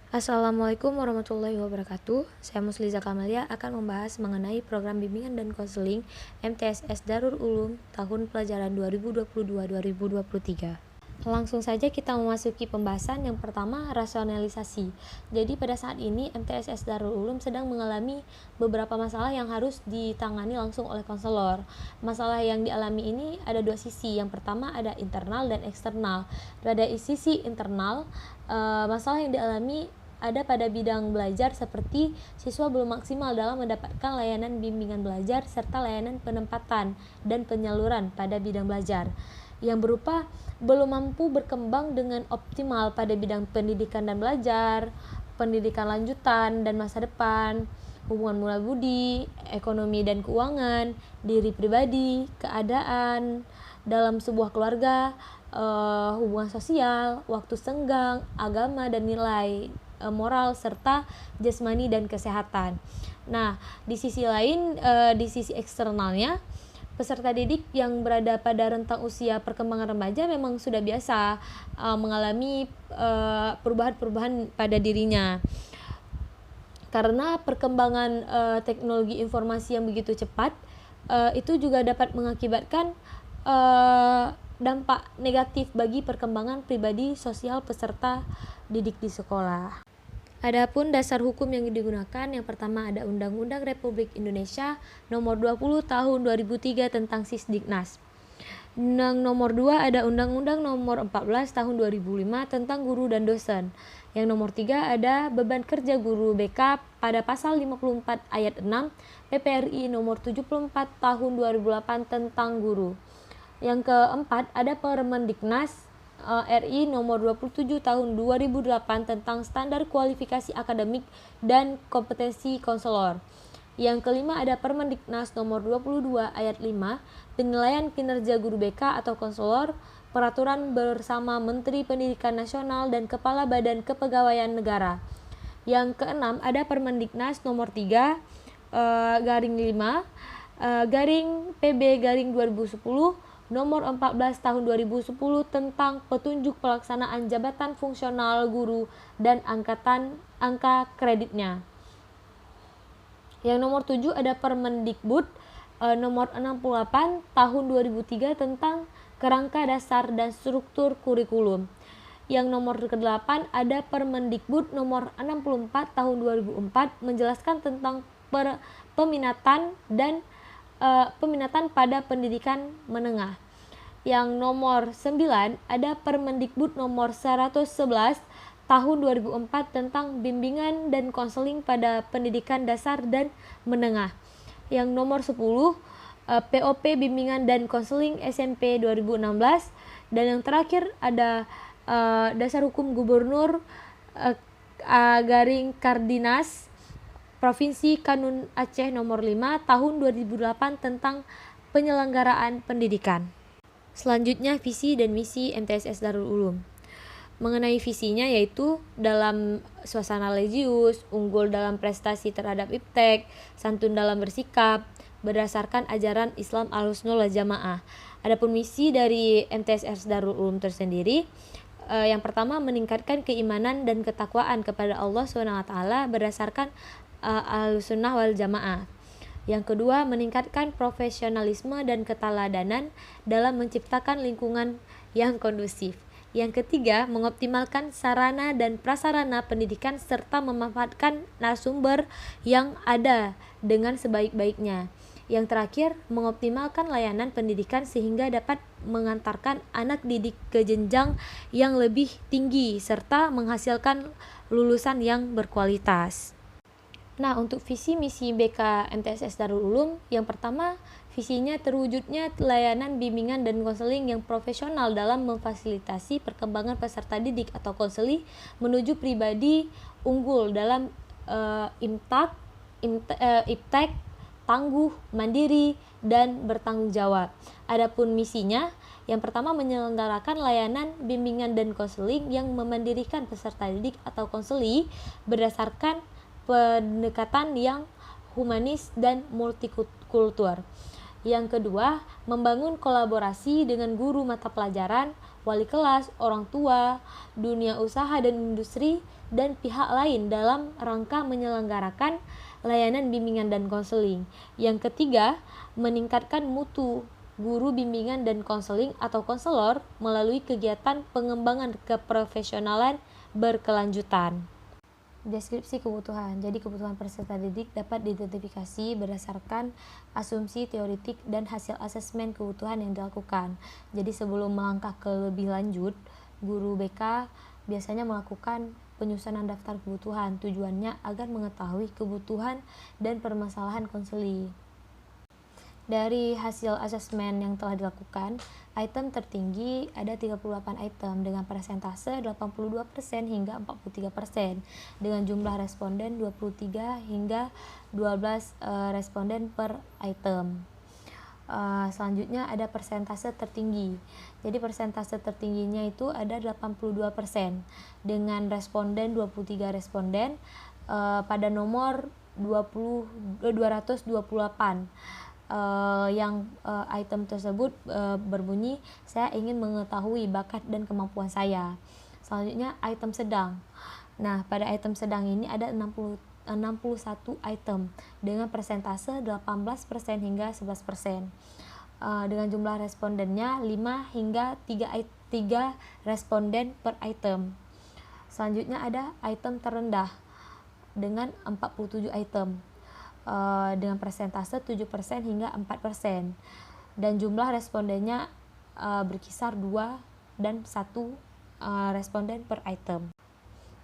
Assalamualaikum warahmatullahi wabarakatuh. Saya Musliza Kamalia akan membahas mengenai program bimbingan dan konseling MTSS Darul Ulum tahun pelajaran 2022-2023. Langsung saja kita memasuki pembahasan. Yang pertama, rasionalisasi. Jadi pada saat ini MTSS Darul Ulum sedang mengalami beberapa masalah yang harus ditangani langsung oleh konselor. Masalah yang dialami ini ada dua sisi. Yang pertama ada internal dan eksternal. Pada sisi internal, masalah yang dialami ada pada bidang belajar seperti siswa belum maksimal dalam mendapatkan layanan bimbingan belajar serta layanan penempatan dan penyaluran pada bidang belajar yang berupa belum mampu berkembang dengan optimal pada bidang pendidikan dan belajar, pendidikan lanjutan dan masa depan, hubungan mula budi, ekonomi dan keuangan, diri pribadi, keadaan dalam sebuah keluarga, hubungan sosial, waktu senggang, agama dan nilai moral serta jasmani dan kesehatan. Nah, di sisi lain, di sisi eksternalnya, peserta didik yang berada pada rentang usia perkembangan remaja memang sudah biasa mengalami perubahan-perubahan pada dirinya. Karena perkembangan teknologi informasi yang begitu cepat, itu juga dapat mengakibatkan dampak negatif bagi perkembangan pribadi sosial peserta didik di sekolah. Adapun dasar hukum yang digunakan, yang pertama ada Undang-Undang Republik Indonesia Nomor 20 Tahun 2003 tentang Sisdiknas. Yang nomor 2 ada Undang-Undang Nomor 14 Tahun 2005 tentang guru dan dosen. Yang nomor 3 ada beban kerja guru BK pada pasal 54 ayat 6 PPRI Nomor 74 Tahun 2008 tentang guru. Yang keempat ada Permendiknas RI Nomor 27 Tahun 2008 tentang standar kualifikasi akademik dan kompetensi konselor. Yang kelima ada Permendiknas Nomor 22 Ayat 5 penilaian kinerja guru BK atau konselor, peraturan bersama Menteri Pendidikan Nasional dan Kepala Badan Kepegawaian Negara. Yang keenam ada Permendiknas Nomor 3 garing 5 garing PB garing 2010 Nomor 14 Tahun 2010 tentang petunjuk pelaksanaan jabatan fungsional guru dan angka kreditnya. Yang nomor 7 ada Permendikbud Nomor 68 Tahun 2003 tentang kerangka dasar dan struktur kurikulum. Yang nomor ke-8 ada Permendikbud Nomor 64 Tahun 2004 menjelaskan tentang peminatan dan peminatan pada pendidikan menengah. Yang nomor 9 ada Permendikbud Nomor 111 Tahun 2004 tentang bimbingan dan konseling pada pendidikan dasar dan menengah. Yang nomor 10 POP bimbingan dan konseling SMP 2016. Dan yang terakhir ada Dasar Hukum Gubernur garing Kardinas Provinsi Kanun Aceh Nomor 5 Tahun 2008 tentang penyelenggaraan pendidikan. Selanjutnya visi dan misi MTSS Darul Ulum. Mengenai visinya yaitu dalam suasana religius, unggul dalam prestasi terhadap iptek, santun dalam bersikap, berdasarkan ajaran Islam Ahlussunnah wal Jamaah. Adapun misi dari MTSS Darul Ulum tersendiri, yang pertama meningkatkan keimanan dan ketakwaan kepada Allah SWT berdasarkan Ahlussunnah wal Jamaah. Yang kedua, meningkatkan profesionalisme dan keteladanan dalam menciptakan lingkungan yang kondusif. Yang ketiga, mengoptimalkan sarana dan prasarana pendidikan serta memanfaatkan narasumber yang ada dengan sebaik-baiknya. Yang terakhir, mengoptimalkan layanan pendidikan sehingga dapat mengantarkan anak didik ke jenjang yang lebih tinggi serta menghasilkan lulusan yang berkualitas. Nah, untuk visi misi BK MTSS Darul Ulum, yang pertama, visinya terwujudnya layanan bimbingan dan konseling yang profesional dalam memfasilitasi perkembangan peserta didik atau konseli menuju pribadi unggul dalam iptek, tangguh, mandiri, dan bertanggung jawab. Adapun misinya, yang pertama menyelenggarakan layanan bimbingan dan konseling yang memandirikan peserta didik atau konseli berdasarkan pendekatan yang humanis dan multikultur. Yang kedua, membangun kolaborasi dengan guru mata pelajaran wali kelas, orang tua, dunia usaha dan industri, dan pihak lain dalam rangka menyelenggarakan layanan bimbingan dan konseling. Yang ketiga, meningkatkan mutu guru bimbingan dan konseling atau konselor melalui kegiatan pengembangan keprofesionalan berkelanjutan. Deskripsi kebutuhan. Jadi kebutuhan peserta didik dapat diidentifikasi berdasarkan asumsi teoritik dan hasil asesmen kebutuhan yang dilakukan. Jadi sebelum melangkah ke lebih lanjut, guru BK biasanya melakukan penyusunan daftar kebutuhan. Tujuannya agar mengetahui kebutuhan dan permasalahan konseli. Dari hasil asesmen yang telah dilakukan, item tertinggi ada 38 item dengan persentase 82% hingga 43%, dengan jumlah responden 23 hingga 12 responden per item. Selanjutnya ada persentase tertinggi. Jadi persentase tertingginya itu ada 82% dengan responden 23 responden pada nomor 228. Yang item tersebut berbunyi, saya ingin mengetahui bakat dan kemampuan saya. Selanjutnya item sedang. Nah, pada item sedang ini ada 61 item dengan persentase 18% hingga 11%. Dengan jumlah respondennya 5 hingga 3 responden per item. Selanjutnya ada item terendah dengan 47 item dengan persentase 7% hingga 4%, dan jumlah respondennya berkisar 2 dan 1 responden per item.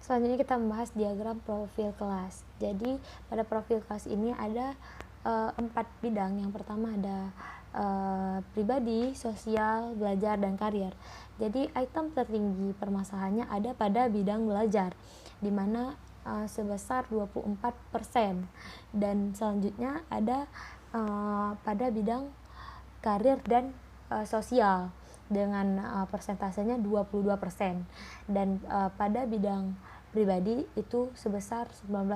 Selanjutnya kita membahas diagram profil kelas. Jadi pada profil kelas ini ada 4 bidang. Yang pertama ada pribadi, sosial, belajar, dan karier. Jadi item tertinggi permasalahannya ada pada bidang belajar, di mana sebesar 24%, dan selanjutnya ada pada bidang karir dan sosial dengan persentasenya 22%, dan pada bidang pribadi itu sebesar 19%.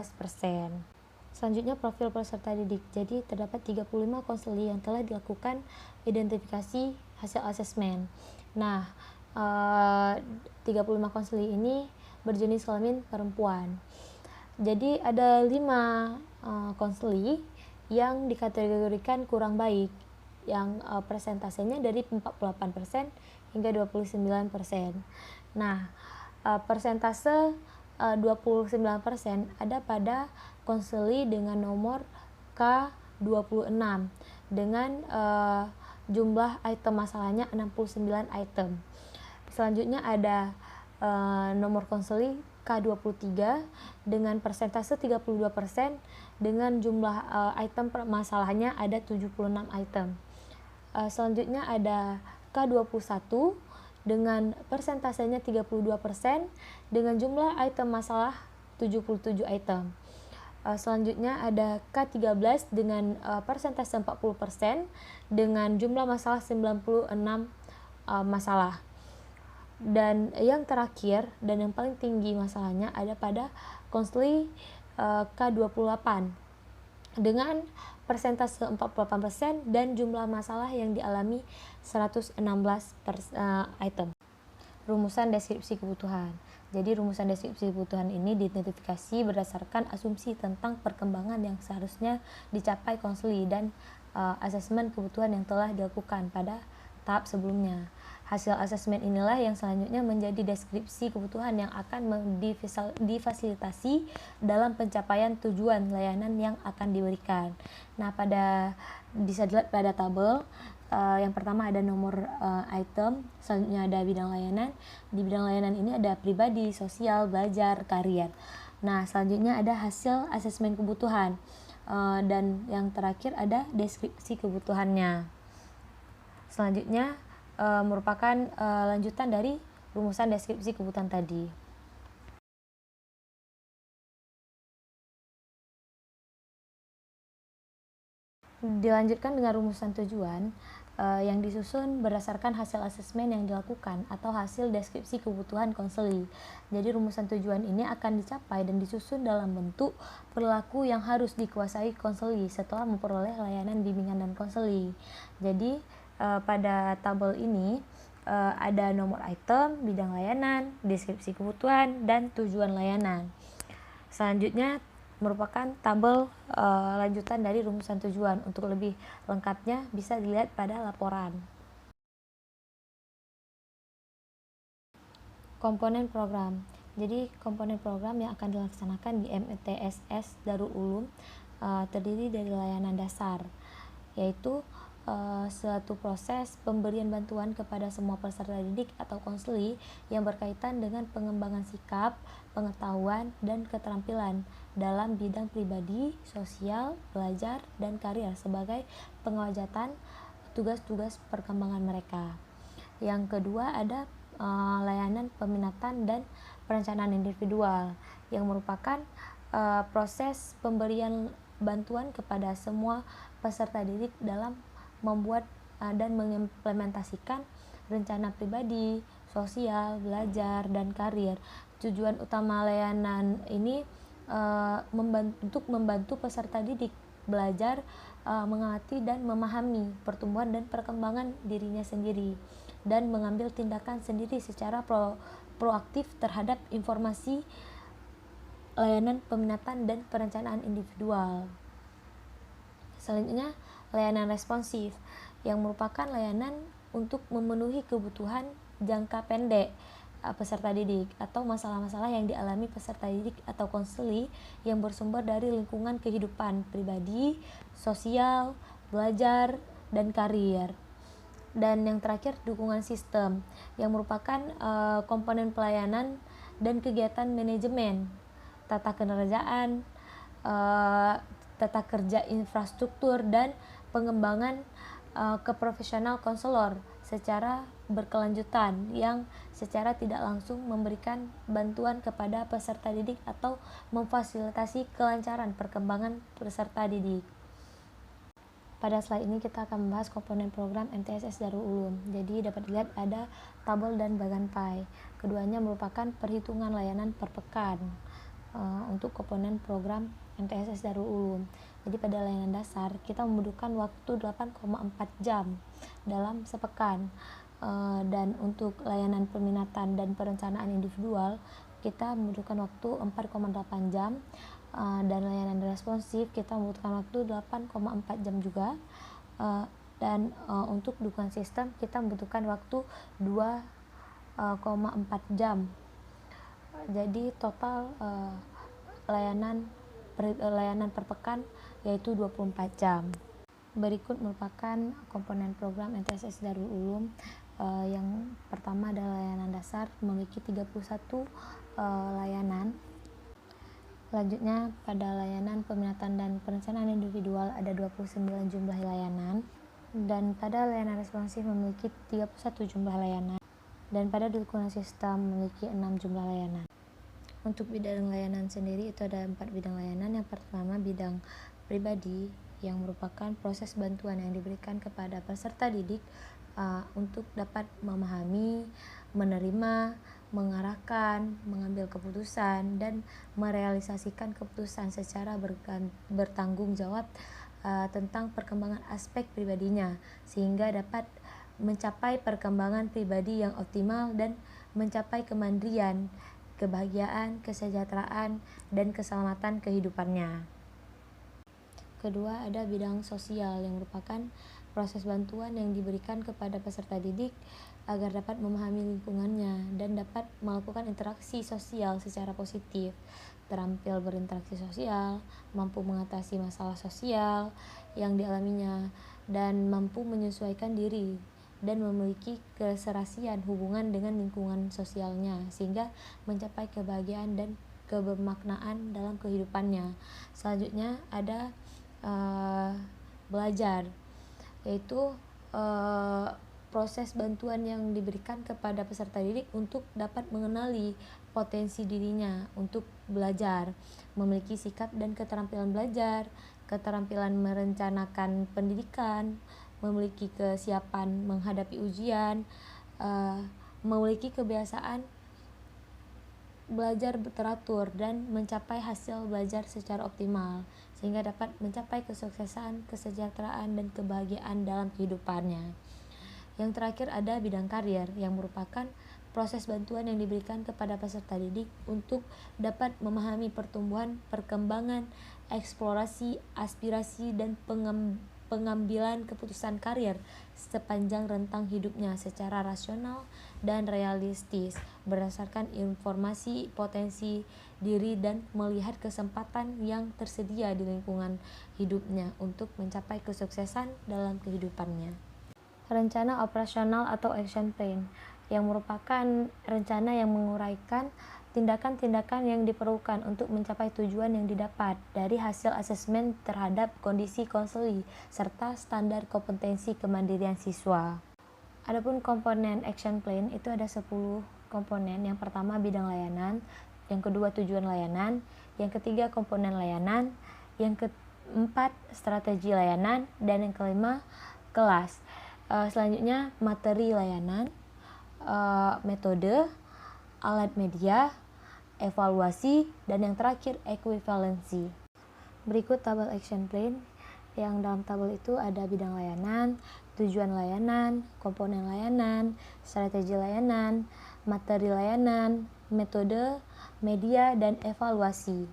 Selanjutnya profil peserta didik. Jadi terdapat 35 konseli yang telah dilakukan identifikasi hasil asesmen. Nah, 35 konseli ini berjenis kelamin perempuan. Jadi ada 5 konseli yang dikategorikan kurang baik, yang persentasenya dari 48% hingga 29%. Nah, persentase 29% ada pada konseli dengan nomor K26 dengan jumlah item masalahnya 69 item. Selanjutnya ada nomor konseli K23 dengan persentase 32% dengan jumlah item permasalahannya ada 76 item. Selanjutnya ada K21 dengan persentasenya 32% dengan jumlah item masalah 77 item. Selanjutnya ada K13 dengan persentase 40% dengan jumlah masalah 96 masalah. Dan yang terakhir dan yang paling tinggi masalahnya ada pada konseli K28 dengan persentase 48% dan jumlah masalah yang dialami 116 item. Rumusan deskripsi kebutuhan. Jadi rumusan deskripsi kebutuhan ini diidentifikasi berdasarkan asumsi tentang perkembangan yang seharusnya dicapai konseli dan asesmen kebutuhan yang telah dilakukan pada tahap sebelumnya. Hasil asesmen inilah yang selanjutnya menjadi deskripsi kebutuhan yang akan difasilitasi dalam pencapaian tujuan layanan yang akan diberikan. Nah, bisa dilihat pada tabel. Yang pertama ada nomor item, selanjutnya ada bidang layanan. Di bidang layanan ini ada pribadi, sosial, belajar, karier. Nah, selanjutnya ada hasil asesmen kebutuhan, dan yang terakhir ada deskripsi kebutuhannya. Selanjutnya merupakan lanjutan dari rumusan deskripsi kebutuhan tadi. Dilanjutkan dengan rumusan tujuan yang disusun berdasarkan hasil asesmen yang dilakukan atau hasil deskripsi kebutuhan konseli. Jadi rumusan tujuan ini akan dicapai dan disusun dalam bentuk perilaku yang harus dikuasai konseli setelah memperoleh layanan bimbingan dan konseli. Jadi pada tabel ini ada nomor item, bidang layanan, deskripsi kebutuhan, dan tujuan layanan. Selanjutnya merupakan tabel lanjutan dari rumusan tujuan. Untuk lebih lengkapnya bisa dilihat pada laporan. Komponen program. Jadi komponen program yang akan dilaksanakan di MTSS Darul Ulum terdiri dari layanan dasar, yaitu suatu proses pemberian bantuan kepada semua peserta didik atau konseli yang berkaitan dengan pengembangan sikap, pengetahuan, dan keterampilan dalam bidang pribadi, sosial, belajar, dan karier sebagai pengawajatan tugas-tugas perkembangan mereka. Yang kedua ada layanan peminatan dan perencanaan individual yang merupakan proses pemberian bantuan kepada semua peserta didik dalam membuat dan mengimplementasikan rencana pribadi, sosial, belajar, dan karir. Tujuan utama layanan ini untuk membantu peserta didik belajar, mengamati dan memahami pertumbuhan dan perkembangan dirinya sendiri, dan mengambil tindakan sendiri secara proaktif terhadap informasi layanan peminatan dan perencanaan individual. Selanjutnya, layanan responsif yang merupakan layanan untuk memenuhi kebutuhan jangka pendek peserta didik atau masalah-masalah yang dialami peserta didik atau konseli yang bersumber dari lingkungan kehidupan pribadi, sosial, belajar, dan karier. Dan yang terakhir, dukungan sistem yang merupakan komponen pelayanan dan kegiatan manajemen, tata kenerjaan, tata kerja infrastruktur, dan pengembangan keprofesional konselor secara berkelanjutan yang secara tidak langsung memberikan bantuan kepada peserta didik atau memfasilitasi kelancaran perkembangan peserta didik. Pada slide ini kita akan membahas komponen program MTSS Darul Ulum. Jadi dapat dilihat ada tabel dan bagan pie. Keduanya merupakan perhitungan layanan per pekan untuk komponen program MTSS Darul Ulum. Jadi pada layanan dasar kita membutuhkan waktu 8,4 jam dalam sepekan. Dan untuk layanan peminatan dan perencanaan individual kita membutuhkan waktu 4,8 jam. Dan layanan responsif kita membutuhkan waktu 8,4 jam juga, dan untuk dukungan sistem kita membutuhkan waktu 2,4 jam. Jadi total layanan per pekan yaitu 24 jam. Berikut merupakan komponen program MTSS Darul Ulum. Yang pertama adalah layanan dasar, memiliki 31 layanan. Selanjutnya pada layanan peminatan dan perencanaan individual ada 29 jumlah layanan, dan pada layanan responsif memiliki 31 jumlah layanan, dan pada dukungan sistem memiliki 6 jumlah layanan. Untuk bidang layanan sendiri itu ada 4 bidang layanan. Yang pertama bidang pribadi yang merupakan proses bantuan yang diberikan kepada peserta didik untuk dapat memahami, menerima, mengarahkan, mengambil keputusan, dan merealisasikan keputusan secara bertanggung jawab tentang perkembangan aspek pribadinya, sehingga dapat mencapai perkembangan pribadi yang optimal dan mencapai kemandirian, kebahagiaan, kesejahteraan, dan keselamatan kehidupannya. Kedua ada bidang sosial yang merupakan proses bantuan yang diberikan kepada peserta didik agar dapat memahami lingkungannya dan dapat melakukan interaksi sosial secara positif, terampil berinteraksi sosial, mampu mengatasi masalah sosial yang dialaminya, dan mampu menyesuaikan diri dan memiliki keserasian hubungan dengan lingkungan sosialnya sehingga mencapai kebahagiaan dan kebermaknaan dalam kehidupannya. Selanjutnya ada belajar, yaitu proses bantuan yang diberikan kepada peserta didik untuk dapat mengenali potensi dirinya untuk belajar, memiliki sikap dan keterampilan belajar, keterampilan merencanakan pendidikan, memiliki kesiapan menghadapi ujian, memiliki kebiasaan belajar teratur, dan mencapai hasil belajar secara optimal sehingga dapat mencapai kesuksesan, kesejahteraan, dan kebahagiaan dalam kehidupannya. Yang terakhir ada bidang karier, yang merupakan proses bantuan yang diberikan kepada peserta didik untuk dapat memahami pertumbuhan, perkembangan, eksplorasi, aspirasi, dan pengambilan keputusan karier sepanjang rentang hidupnya secara rasional dan realistis berdasarkan informasi potensi diri dan melihat kesempatan yang tersedia di lingkungan hidupnya untuk mencapai kesuksesan dalam kehidupannya. Rencana operasional atau action plan, yang merupakan rencana yang menguraikan tindakan-tindakan yang diperlukan untuk mencapai tujuan yang didapat dari hasil asesmen terhadap kondisi konseli serta standar kompetensi kemandirian siswa. Adapun komponen action plan itu ada 10 komponen. Yang pertama bidang layanan, yang kedua tujuan layanan, yang ketiga komponen layanan, yang keempat strategi layanan, dan yang kelima kelas. Selanjutnya materi layanan, metode, alat media, evaluasi, dan yang terakhir ekuivalensi. Berikut tabel action plan, yang dalam tabel itu ada bidang layanan, tujuan layanan, komponen layanan, strategi layanan, materi layanan, metode, media, dan evaluasi.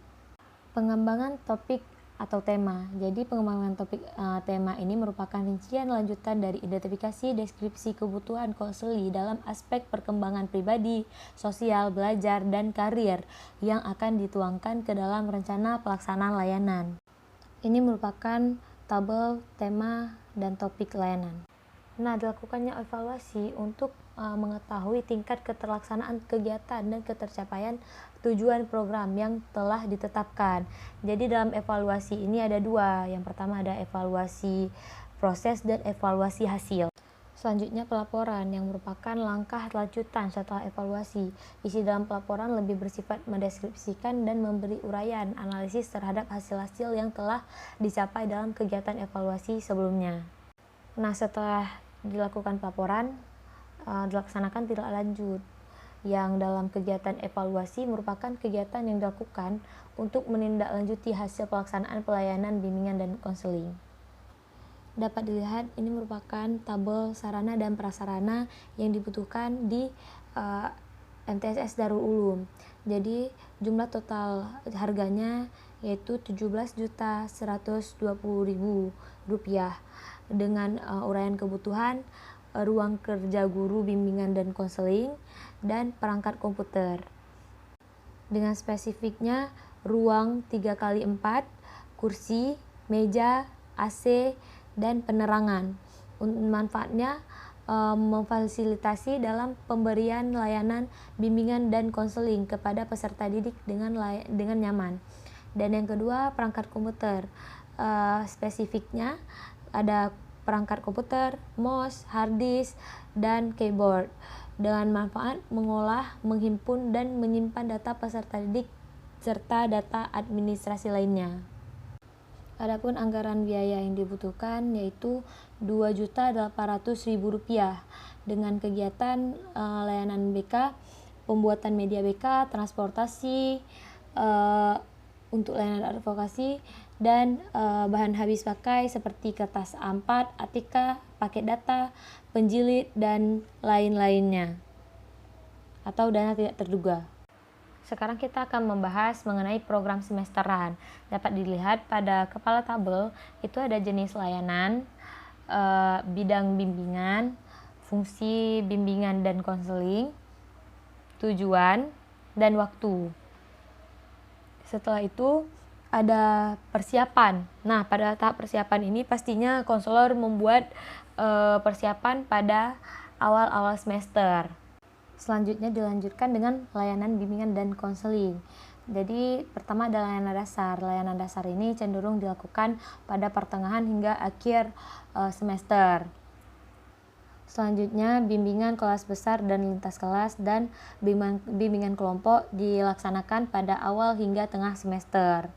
Pengembangan topik atau tema. Jadi pengembangan topik tema ini merupakan rincian lanjutan dari identifikasi deskripsi kebutuhan konseli dalam aspek perkembangan pribadi, sosial, belajar, dan karier yang akan dituangkan ke dalam rencana pelaksanaan layanan. Ini merupakan tabel tema dan topik layanan. Nah, dilakukannya evaluasi untuk mengetahui tingkat keterlaksanaan kegiatan dan ketercapaian tujuan program yang telah ditetapkan. Jadi dalam evaluasi ini ada dua. Yang pertama ada evaluasi proses dan evaluasi hasil. Selanjutnya pelaporan, yang merupakan langkah lanjutan setelah evaluasi. Isi dalam pelaporan lebih bersifat mendeskripsikan dan memberi uraian analisis terhadap hasil-hasil yang telah dicapai dalam kegiatan evaluasi sebelumnya. Nah, setelah dilakukan pelaporan, dilaksanakan tindak lanjut, yang dalam kegiatan evaluasi merupakan kegiatan yang dilakukan untuk menindaklanjuti hasil pelaksanaan pelayanan bimbingan dan konseling. Dapat dilihat ini merupakan tabel sarana dan prasarana yang dibutuhkan di MTSS Darul Ulum. Jadi jumlah total harganya yaitu Rp17.120.000 dengan uraian kebutuhan, ruang kerja guru bimbingan dan konseling, dan perangkat komputer. Dengan spesifiknya ruang 3x4, kursi, meja, AC, dan penerangan. Manfaatnya memfasilitasi dalam pemberian layanan bimbingan dan konseling kepada peserta didik dengan nyaman. Dan yang kedua perangkat komputer. Spesifiknya ada perangkat komputer, mouse, hard disk, dan keyboard dengan manfaat mengolah, menghimpun, dan menyimpan data peserta didik serta data administrasi lainnya. Adapun anggaran biaya yang dibutuhkan yaitu Rp2.800.000 dengan kegiatan layanan BK, pembuatan media BK, transportasi untuk layanan advokasi, dan bahan habis pakai seperti kertas A4, ATK, paket data, penjilid, dan lain-lainnya atau dana tidak terduga. Sekarang kita akan membahas mengenai program semesteran. Dapat dilihat pada kepala tabel itu ada jenis layanan, bidang bimbingan, fungsi bimbingan dan konseling, tujuan, dan waktu. Setelah itu ada persiapan. Nah, pada tahap persiapan ini pastinya konselor membuat persiapan pada awal-awal semester. Selanjutnya dilanjutkan dengan layanan bimbingan dan konseling. Jadi pertama adalah layanan dasar. Layanan dasar ini cenderung dilakukan pada pertengahan hingga akhir semester. Selanjutnya bimbingan kelas besar dan lintas kelas dan bimbingan kelompok dilaksanakan pada awal hingga tengah semester.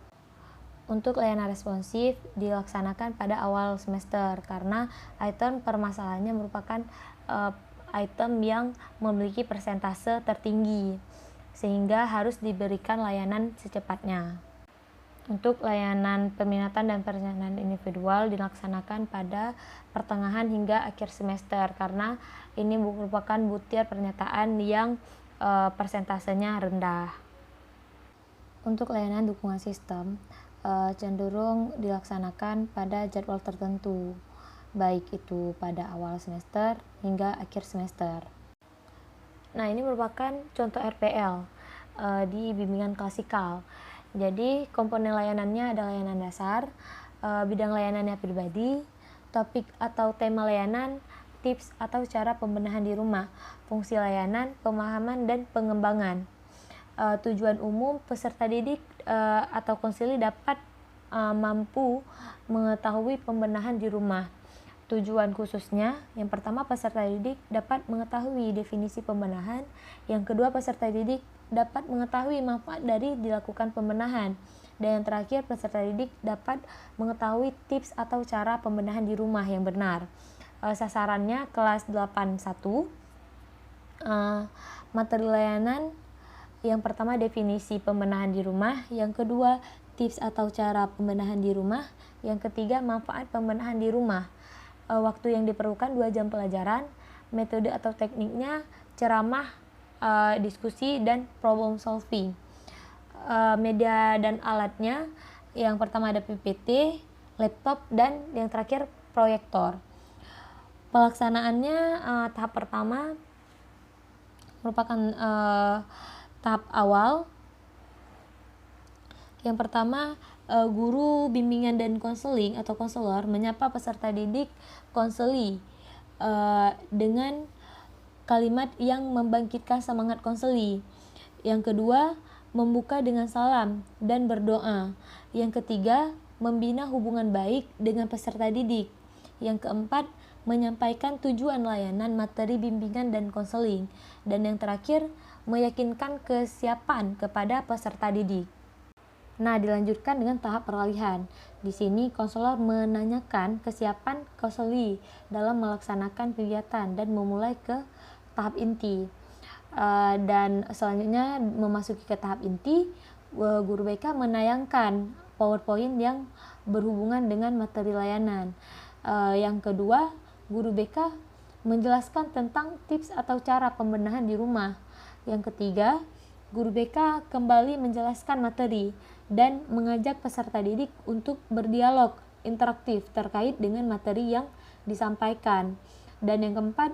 Untuk layanan responsif dilaksanakan pada awal semester karena item permasalahannya merupakan item yang memiliki persentase tertinggi sehingga harus diberikan layanan secepatnya. Untuk layanan peminatan dan perencanaan individual dilaksanakan pada pertengahan hingga akhir semester karena ini merupakan butir pernyataan yang persentasenya rendah. Untuk layanan dukungan sistem cenderung dilaksanakan pada jadwal tertentu, baik itu pada awal semester hingga akhir semester. Nah, ini merupakan contoh RPL di bimbingan klasikal. Jadi komponen layanannya adalah layanan dasar, bidang layanannya pribadi, topik atau tema layanan, tips atau cara pembenahan di rumah, fungsi layanan, pemahaman dan pengembangan. Tujuan umum peserta didik atau konsili dapat mampu mengetahui pembenahan di rumah. Tujuan khususnya, yang pertama peserta didik dapat mengetahui definisi pembenahan, yang kedua peserta didik dapat mengetahui manfaat dari dilakukan pembenahan, dan yang terakhir peserta didik dapat mengetahui tips atau cara pembenahan di rumah yang benar. Sasarannya kelas 81. Materi layanan yang pertama definisi pembenahan di rumah, yang kedua tips atau cara pembenahan di rumah, yang ketiga manfaat pembenahan di rumah. Waktu yang diperlukan 2 jam pelajaran, metode atau tekniknya ceramah, diskusi, dan problem solving. Media dan alatnya, yang pertama ada PPT, laptop, dan yang terakhir proyektor. Pelaksanaannya tahap pertama merupakan tahap awal. Yang pertama, guru bimbingan dan konseling atau konselor menyapa peserta didik konseli dengan kalimat yang membangkitkan semangat konseli. Yang kedua, membuka dengan salam dan berdoa. Yang ketiga, membina hubungan baik dengan peserta didik. Yang keempat, menyampaikan tujuan layanan materi bimbingan dan konseling. Dan yang terakhir, meyakinkan kesiapan kepada peserta didik. Nah, dilanjutkan dengan tahap peralihan. Di sini konselor menanyakan kesiapan konseli dalam melaksanakan kegiatan dan memulai ke tahap inti. Dan selanjutnya memasuki ke tahap inti, guru BK menayangkan PowerPoint yang berhubungan dengan materi layanan. Yang kedua, guru BK menjelaskan tentang tips atau cara pembenahan di rumah. Yang ketiga, guru BK kembali menjelaskan materi dan mengajak peserta didik untuk berdialog interaktif terkait dengan materi yang disampaikan. Dan yang keempat,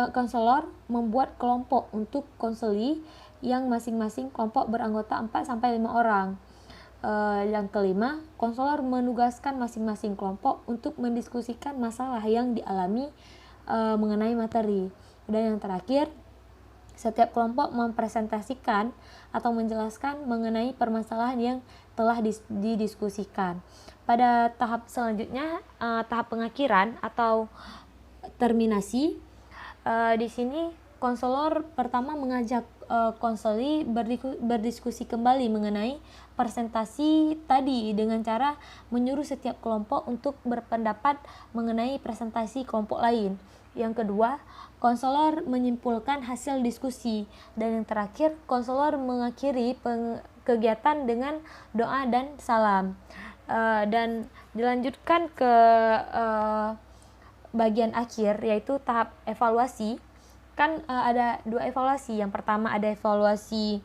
konselor membuat kelompok untuk konseli yang masing-masing kelompok beranggota 4-5 orang. Yang kelima, konselor menugaskan masing-masing kelompok untuk mendiskusikan masalah yang dialami mengenai materi. Dan yang terakhir, setiap kelompok mempresentasikan atau menjelaskan mengenai permasalahan yang telah didiskusikan. Pada tahap selanjutnya, tahap pengakhiran atau terminasi, di sini konselor pertama mengajak konseli berdiskusi kembali mengenai presentasi tadi dengan cara menyuruh setiap kelompok untuk berpendapat mengenai presentasi kelompok lain. Yang kedua, konselor menyimpulkan hasil diskusi. Dan yang terakhir, konselor mengakhiri kegiatan dengan doa dan salam. Dan dilanjutkan ke bagian akhir, yaitu tahap evaluasi. Kan ada 2 evaluasi. Yang pertama ada evaluasi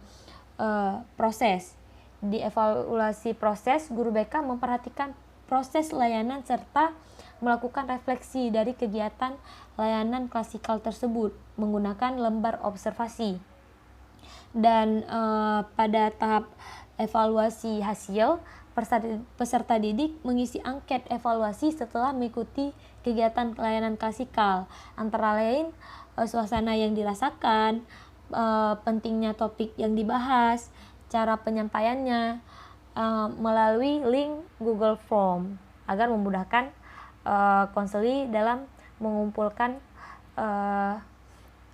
proses. Di evaluasi proses, guru BK memperhatikan proses layanan serta melakukan refleksi dari kegiatan layanan klasikal tersebut menggunakan lembar observasi. Dan pada tahap evaluasi hasil, peserta didik mengisi angket evaluasi setelah mengikuti kegiatan layanan klasikal, antara lain suasana yang dirasakan, pentingnya topik yang dibahas, cara penyampaiannya, melalui link Google Form agar memudahkan konseli dalam mengumpulkan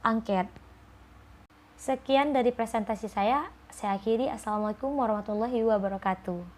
angket. Sekian dari presentasi saya akhiri. Assalamualaikum warahmatullahi wabarakatuh.